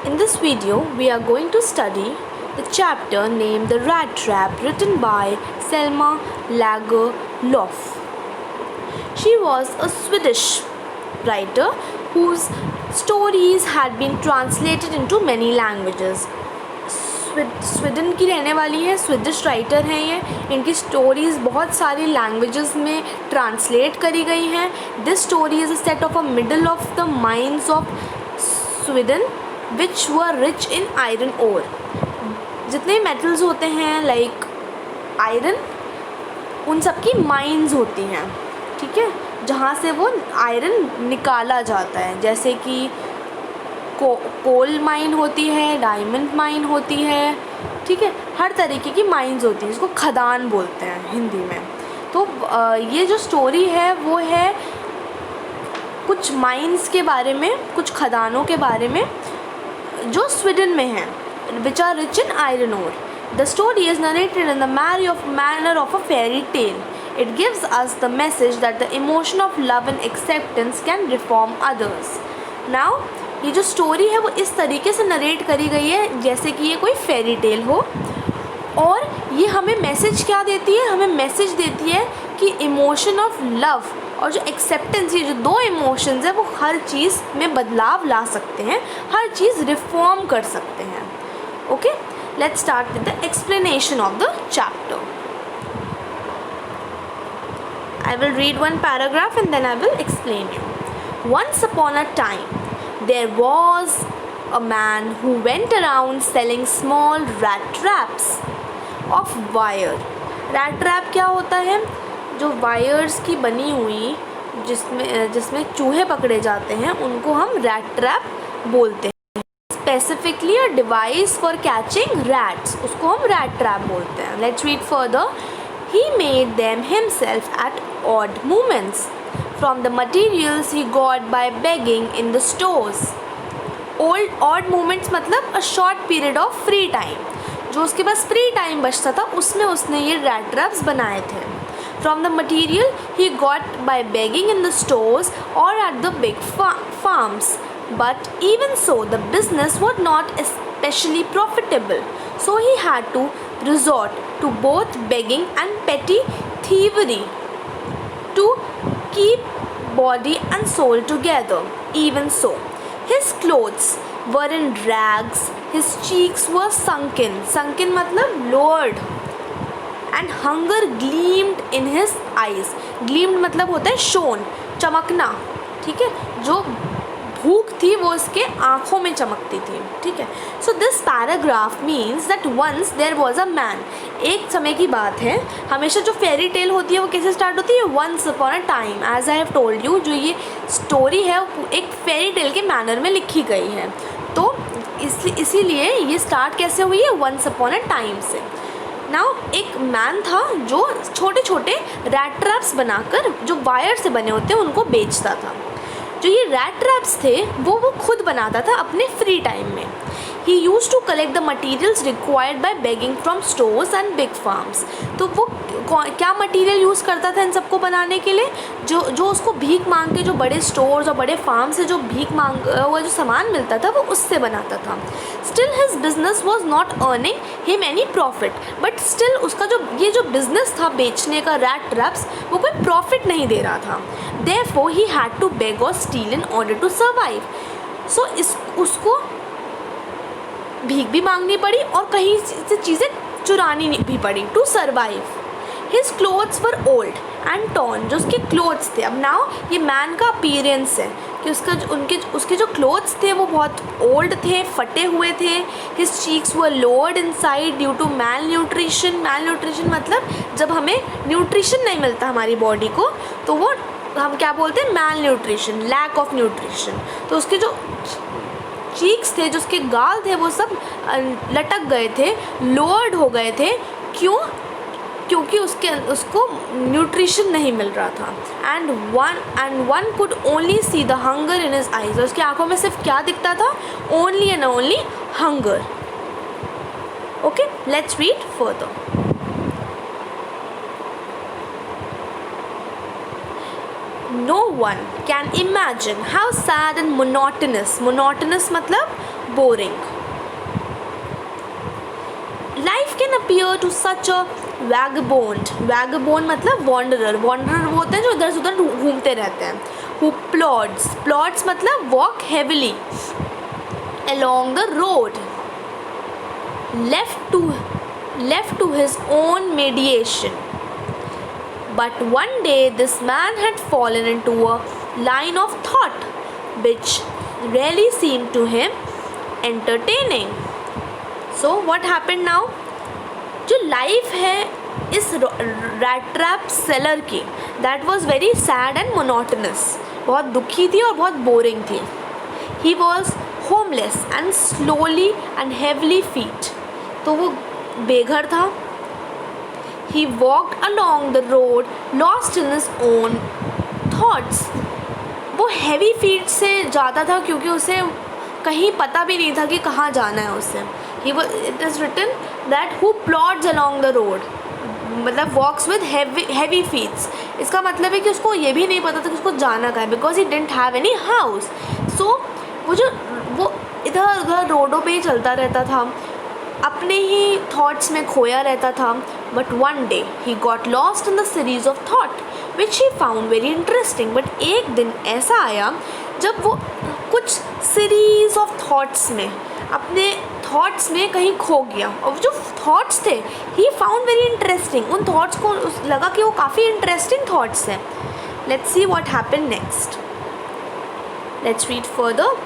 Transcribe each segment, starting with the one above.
In this video, we are going to study the chapter named The Rat Trap, written by Selma Lagerlöf. She was a Swedish writer whose stories had been translated into many languages. Sweden की रहने वाली है, Swedish writer हैं ये. इनकी stories बहुत सारी languages में ट्रांसलेट करी गई हैं. This story is a set of a middle of the mines of Sweden which were rich in iron ore. जितने मेटल्स होते हैं लाइक आयरन, उन सब की माइंस होती हैं, ठीक है, जहाँ से वो आयरन निकाला जाता है. जैसे कि कोल माइन होती है, डायमंड माइन होती है, ठीक है, हर तरीके की माइंस होती हैं, इसको खदान बोलते हैं हिंदी में. तो ये जो स्टोरी है वो है कुछ माइंस के बारे में, कुछ खदानों के बारे में जो स्वीडन में हैं, which are rich in iron ore. The story is narrated in the manner of a fairy tale. It gives us the message that the emotion of love and acceptance can reform others. Now, ये जो story है वो इस तरीके से narrate करी गई है जैसे कि ये कोई फेरी टेल हो, और ये हमें मैसेज क्या देती है? हमें मैसेज देती है कि इमोशन ऑफ लव और जो एक्सेप्टेंस, ये जो दो इमोशंस है वो हर चीज़ में बदलाव ला सकते हैं, हर चीज़ रिफॉर्म कर सकते हैं. Okay, let's start with the explanation of the chapter. I will read one paragraph and then I will explain you. Once upon a time, there was a man who went around selling small rat traps of wire. Rat trap क्या होता है? जो wires की बनी हुई जिसमें चूहे पकड़े जाते हैं उनको हम rat trap बोलते हैं. Specifically a device for catching rats, उसको हम rat trap बोलते हैं. Let's read further. He made them himself at odd moments from the materials he got by begging in the stores. Odd moments मतलब a short period of free time. जो उसके पास free time बचता था उसमें उसने ये rat traps बनाए थे. From the material he got by begging in the stores or at the big farms. But even so, the business was not especially profitable. So he had to resort to both begging and petty thievery to keep body and soul together. Even so, his clothes were in rags, his cheeks were sunken. Sunken मतलब lowered. And hunger gleamed in his eyes. Gleamed मतलब होता है shone, चमकना, ठीक है, जो भूख थी वो उसके आँखों में चमकती थी, ठीक है. So this paragraph means that once there was a man. एक समय की बात है. हमेशा जो फेरी टेल होती है वो कैसे स्टार्ट होती है? Once upon a time. As I have told you, जो ये स्टोरी है वो एक फेरी टेल के मैनर में लिखी गई है. तो इसीलिए ये स्टार्ट कैसे हुई है? वंस अपॉन अ टाइम से. नाउ एक मैन था जो छोटे छोटे रैट ट्रैप्स बनाकर, जो वायर से बने होते हैं, उनको बेचता था. जो ये रैट ट्रैप्स थे वो खुद बनाता था अपने फ्री टाइम में. He used to collect the materials required by begging from stores and big farms. तो वो क्या मटीरियल यूज़ करता था इन सबको बनाने के लिए? जो उसको भीख मांग के, जो बड़े स्टोर्स और बड़े फार्म से जो भीख मांग हुआ जो सामान मिलता था वो उससे बनाता था. Still his business was not earning him any profit. But still उसका जो बिजनेस था बेचने का रैट ट्रैप्स, वो कोई प्रॉफिट नहीं दे रहा था. Therefore he had to beg or steal in order to survive. So उसको भीख भी मांगनी पड़ी और कहीं से चीज़ें चुरानी भी पड़ी to survive. His clothes were old and torn. जो उसके clothes थे, अब नाउ ये मैन का अपीयरेंस है कि उसके जो clothes थे वो बहुत old थे, फटे हुए थे. His cheeks were lowered inside due to malnutrition. Malnutrition मतलब जब हमें न्यूट्रिशन नहीं मिलता हमारी बॉडी को तो वो हम क्या बोलते हैं? मैल न्यूट्रिशन, लैक ऑफ न्यूट्रिशन. तो उसके जो चीक्स थे, जो उसके गाल थे, वो सब लटक गए थे, लोअर्ड हो गए थे. क्यों? क्योंकि उसको न्यूट्रिशन नहीं मिल रहा था. And one could only see the hunger in his eyes. उसकी आंखों में सिर्फ क्या दिखता था? Only and only hunger. Okay, let's read further. No one can imagine how sad and monotonous मतलब boring life can appear to such a vagabond मतलब wanderer वो होते हैं जो इधर से उधर घूमते रहते हैं, who plods मतलब walk heavily along the road, left to his own mediation. But one day this man had fallen into a line of thought which really seemed to him entertaining. So what happened now? जो life है इस rat trap seller की, that was very sad and monotonous, बहुत दुखी थी और बहुत boring थी. He was homeless and slowly and heavily feet, तो वो बेघर था. He walked along the road lost in his own thoughts. वो हैवी फीट से जाता था क्योंकि उसे कहीं पता भी नहीं था कि कहाँ जाना है उसे. It is written that who plods along the road, मतलब walks with heavy feet. इसका मतलब है कि उसको ये भी नहीं पता था कि उसको जाना कहाँ है, because he didn't have any house. So वो इधर उधर रोडों पे ही चलता रहता था, अपने ही थॉट्स में खोया रहता था. But one day he got lost in the series of thought which he found very interesting. But एक दिन ऐसा आया जब वो कुछ सीरीज ऑफ थॉट्स में, अपने थॉट्स में कहीं खो गया, और जो थॉट्स थे ही फाउंड वेरी इंटरेस्टिंग, उन थॉट्स को लगा कि वो काफ़ी इंटरेस्टिंग थॉट्स हैं. Let's see what happened next. Let's read further.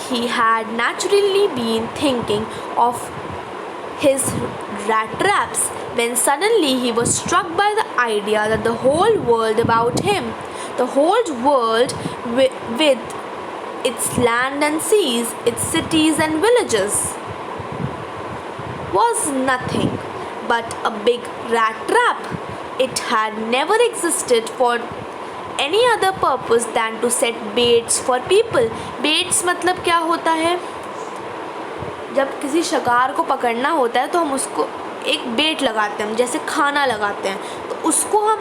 He had naturally been thinking of his rat traps when suddenly he was struck by the idea that the whole world about him, the whole world with its land and seas, its cities and villages, was nothing but a big rat trap. It had never existed for any other purpose than to set baits for people. Baits मतलब क्या होता है? जब किसी शिकार को पकड़ना होता है तो हम उसको एक बेट लगाते हैं, जैसे खाना लगाते हैं, तो उसको हम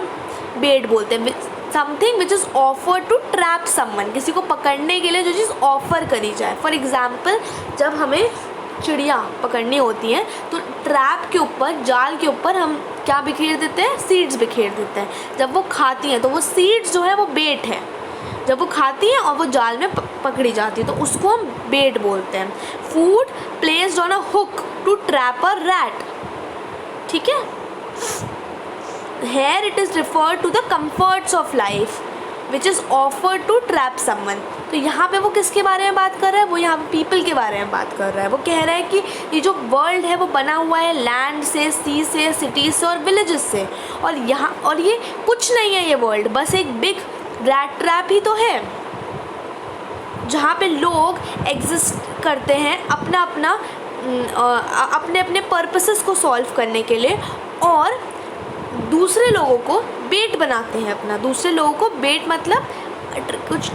बेट बोलते हैं. Something which is offer to trap someone, किसी को पकड़ने के लिए जो चीज़ ऑफ़र करी जाए. फॉर एग्ज़ाम्पल, जब हमें चिड़िया पकड़नी होती हैं तो ट्रैप के ऊपर, जाल के ऊपर हम क्या बिखेर देते हैं? सीड्स बिखेर देते हैं. जब वो खाती हैं तो वो सीड्स जो है वो बेट है. जब वो खाती हैं और वो जाल में पकड़ी जाती है तो उसको हम बेट बोलते हैं. Food placed on a hook to trap a rat. ठीक है. Here it is referred to the comforts of life which is offered to trap someone. तो यहाँ पे वो किसके बारे में बात कर रहा है? वो यहाँ पे पीपल के बारे में बात कर रहा है. वो कह रहा है कि ये जो वर्ल्ड है वो बना हुआ है लैंड से, सी से, सिटीज़ से और विलेजेस से, और ये कुछ नहीं है. ये वर्ल्ड बस एक बिग रैट ट्रैप ही तो है जहाँ पे लोग एग्जिस्ट करते हैं अपने अपने पर्पसेस को सॉल्व करने के लिए, और दूसरे लोगों को बेट बनाते हैं अपना. दूसरे लोगों को बेट मतलब कुछ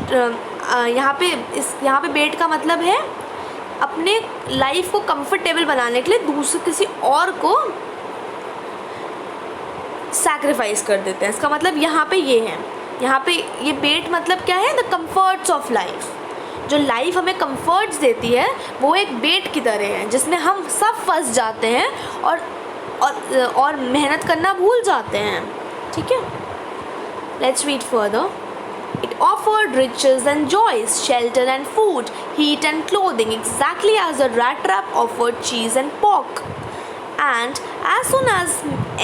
यहाँ पे बेट का मतलब है अपने लाइफ को कंफर्टेबल बनाने के लिए दूसरे किसी और को सैक्रिफाइस कर देते हैं. इसका मतलब यहाँ पे ये है. यहाँ पे ये बेट मतलब क्या है? The comforts of life. जो लाइफ हमें कंफर्ट्स देती है वो एक बेट की तरह है जिसमें हम सब फंस जाते हैं और मेहनत करना भूल जाते हैं. ठीक है. Let's read further. It offered riches and joys, shelter and food, heat and clothing, exactly as a rat trap offered cheese and pork. And as soon as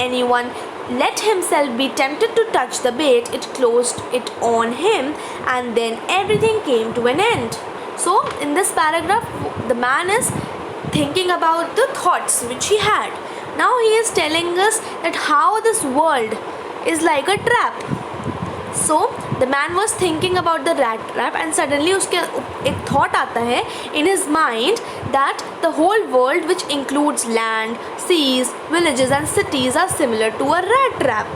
anyone let himself be tempted to touch the bait, it closed it on him, and then everything came to an end. So, in this paragraph, the man is thinking about the thoughts which he had. Now he is telling us that how this world is like a trap. So the man was thinking about the rat trap, and suddenly उसके एक thought आता है in his mind that the whole world, which includes land, seas, villages and cities, are similar to a rat trap.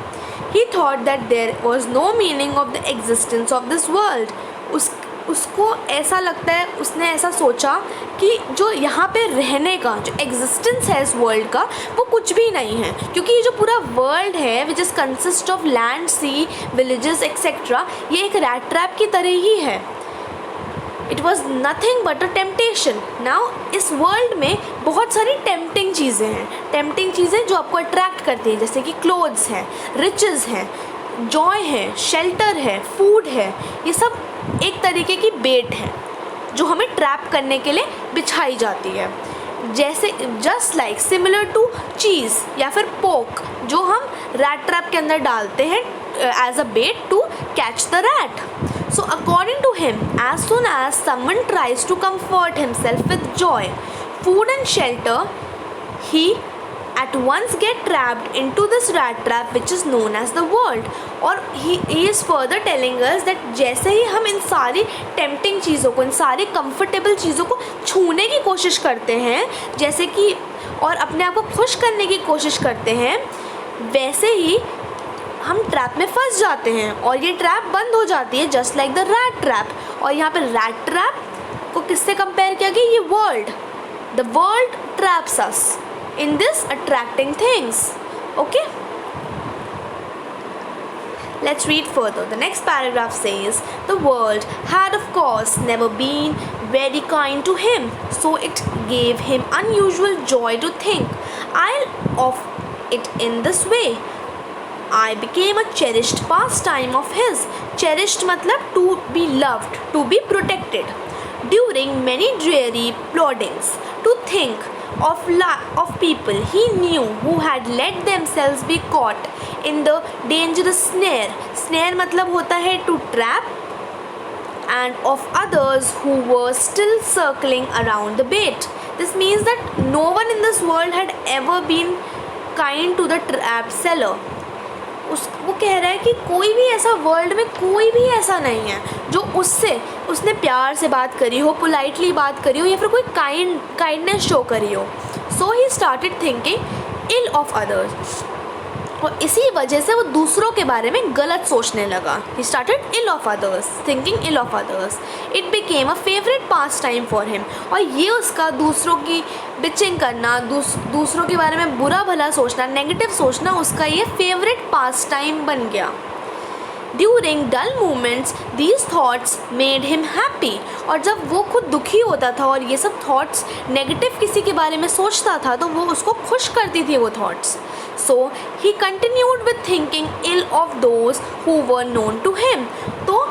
He thought that there was no meaning of the existence of this world. उसको ऐसा लगता है, उसने ऐसा सोचा कि जो यहाँ पे रहने का जो एग्जिस्टेंस है इस वर्ल्ड का वो कुछ भी नहीं है, क्योंकि ये जो पूरा वर्ल्ड है which is consist of land, sea, villages etcetera, ये एक रैट ट्रैप की तरह ही है. It was nothing but a temptation. Now इस वर्ल्ड में बहुत सारी टेम्पटिंग चीज़ें हैं, टेम्पटिंग चीज़ें जो आपको अट्रैक्ट करती हैं, जैसे कि क्लोथ्स हैं, रिचेस हैं, जॉय है, शेल्टर है, फूड है. ये सब एक तरीके की बेट है जो हमें ट्रैप करने के लिए बिछाई जाती है. जैसे जस्ट लाइक सिमिलर टू चीज़ या फिर पोक जो हम रैट ट्रैप के अंदर डालते हैं as a bait to catch the rat. So according to him, as soon as someone tries to comfort himself with joy, food and shelter, he at once get trapped into this rat trap which is known as the world. और he is further telling us that जैसे ही हम इन सारी tempting चीज़ों को, इन सारी comfortable चीज़ों को छूने की कोशिश करते हैं, जैसे कि और अपने आप को खुश करने की कोशिश करते हैं, वैसे ही हम ट्रैप में फंस जाते हैं और ये ट्रैप बंद हो जाती है, just like the rat trap. और यहाँ पे रैट ट्रैप को किससे कंपेयर किया गया? ये world. The world traps us in this attracting things. Okay, let's read further. The next paragraph says, the world had of course never been very kind to him, so it gave him unusual joy to think of it in this way. I became a cherished pastime of his. Cherished मतलब to be loved, to be protected. During many dreary ploddings, to think of people he knew who had let themselves be caught in the dangerous snare. Snare मतलब होता है to trap, and of others who were still circling around the bait. This means that no one in this world had ever been kind to the trap seller. वो कह रहा है कि कोई भी ऐसा वर्ल्ड में कोई भी ऐसा नहीं है जो उसने प्यार से बात करी हो, पोलाइटली बात करी हो या फिर कोई काइंडनेस शो करी हो. So he started thinking ill of others. और इसी वजह से वो दूसरों के बारे में गलत सोचने लगा. He started ill of others, thinking ill of others. It became a favourite pastime for him. और ये उसका दूसरों की बिचिंग करना, दूसरों के बारे में बुरा भला सोचना, नेगेटिव सोचना, उसका ये फेवरेट पास टाइम बन गया. During dull moments, these thoughts made him happy. और जब वो खुद दुखी होता था और ये सब थॉट्स नेगेटिव किसी के बारे में सोचता था तो वो उसको खुश करती थी वो thoughts. So he continued with thinking ill of those who were known to him. तो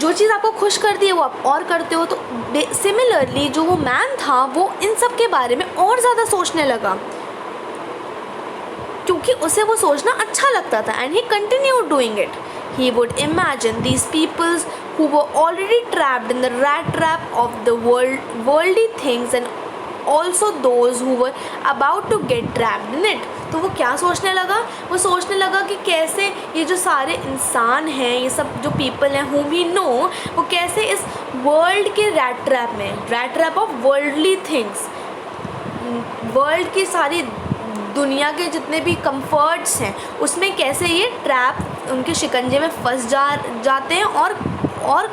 जो चीज़ आपको खुश करती है वो आप और करते हो. तो सिमिलरली जो वो मैन था वो इन सब के बारे में और ज़्यादा सोचने लगा क्योंकि उसे वो सोचना अच्छा लगता था. And he continued doing it. He would imagine these peoples who were already trapped in the rat trap of the worldly things and also those who were about to get trapped in it. तो वो क्या सोचने लगा? वो सोचने लगा कि कैसे ये जो सारे इंसान हैं, ये सब जो पीपल हैं whom he know, वो कैसे इस वर्ल्ड के रैट ट्रैप में, rat trap of worldly things, world की सारी दुनिया के जितने भी कंफर्ट्स हैं उसमें कैसे ये ट्रैप उनके शिकंजे में फंस जाते हैं और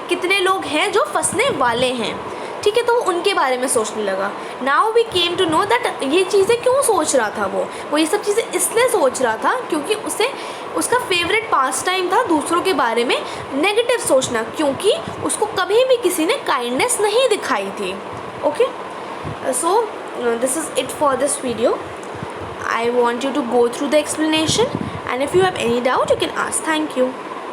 कितने लोग हैं जो फंसने वाले हैं. ठीक है, तो वो उनके बारे में सोचने लगा. Now we came to know that ये चीज़ें क्यों सोच रहा था. वो ये सब चीज़ें इसलिए सोच रहा था क्योंकि उसका फेवरेट पास टाइम था दूसरों के बारे में नेगेटिव सोचना, क्योंकि उसको कभी भी किसी ने काइंडनेस नहीं दिखाई थी. Okay, so this is it for this video. I want you to go through the explanation, and if you have any doubt you can ask. Thank you.